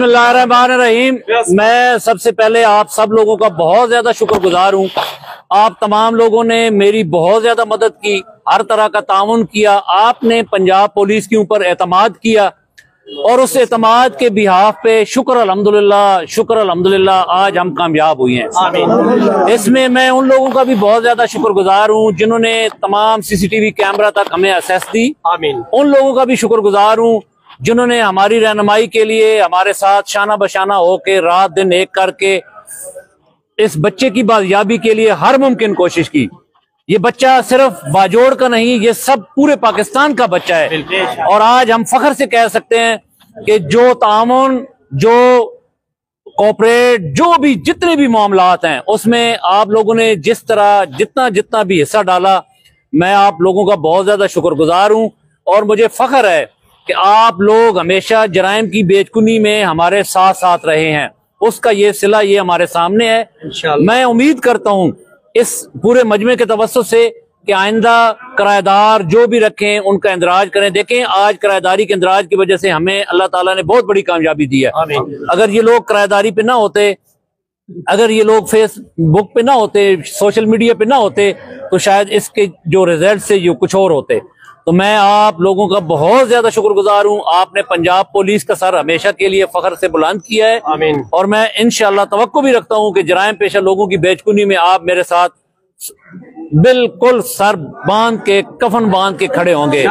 बिस्मिल्लाहिर्रहमानिर्रहीम। मैं सबसे पहले आप सब लोगों का बहुत ज्यादा शुक्रगुजार हूँ। आप तमाम लोगों ने मेरी बहुत ज्यादा मदद की, हर तरह का ताउन किया। आपने पंजाब पुलिस के ऊपर एतमाद किया और उस एतमाद के बिहाफ पे शुक्र अल्हम्दुलिल्लाह आज हम कामयाब हुए हैं। इसमें मैं उन लोगों का भी बहुत ज्यादा शुक्रगुजार हूँ जिन्होंने तमाम सीसीटीवी कैमरा तक हमें एक्सेस दी। उन लोगों का भी शुक्रगुजार हूँ जिन्होंने हमारी रहनुमाई के लिए हमारे साथ शाना बशाना होके रात दिन एक करके इस बच्चे की बाजियाबी के लिए हर मुमकिन कोशिश की। ये बच्चा सिर्फ बाजोड़ का नहीं, ये सब पूरे पाकिस्तान का बच्चा है और आज हम फख्र से कह सकते हैं कि जो तामुन, जो कोऑपरेट, जो भी जितने भी मामलात हैं उसमें आप लोगों ने जिस तरह जितना भी हिस्सा डाला, मैं आप लोगों का बहुत ज्यादा शुक्रगुजार हूं और मुझे फख्र है कि आप लोग हमेशा जराइम की बेचकुनी में हमारे साथ साथ रहे हैं। उसका ये सिला ये हमारे सामने है। मैं उम्मीद करता हूं इस पूरे मजमे के तवज्जुह से कि आइंदा किराएदार जो भी रखें उनका इंदराज करें। देखें, आज किराएदारी के इंदराज की वजह से हमें अल्लाह ताला ने बहुत बड़ी कामयाबी दी है। अगर ये लोग किराएदारी पे ना होते, अगर ये लोग फेसबुक पे ना होते, सोशल मीडिया पे ना होते, तो शायद इसके जो रिजल्ट से ये कुछ और होते। तो मैं आप लोगों का बहुत ज्यादा शुक्रगुजार हूँ। आपने पंजाब पुलिस का सर हमेशा के लिए फख्र से बुलंद किया है और मैं इंशाअल्लाह तवक्को भी रखता हूँ कि जराइम पेशा लोगों की बेचकुनी में आप मेरे साथ बिल्कुल सर बांध के, कफन बांध के खड़े होंगे।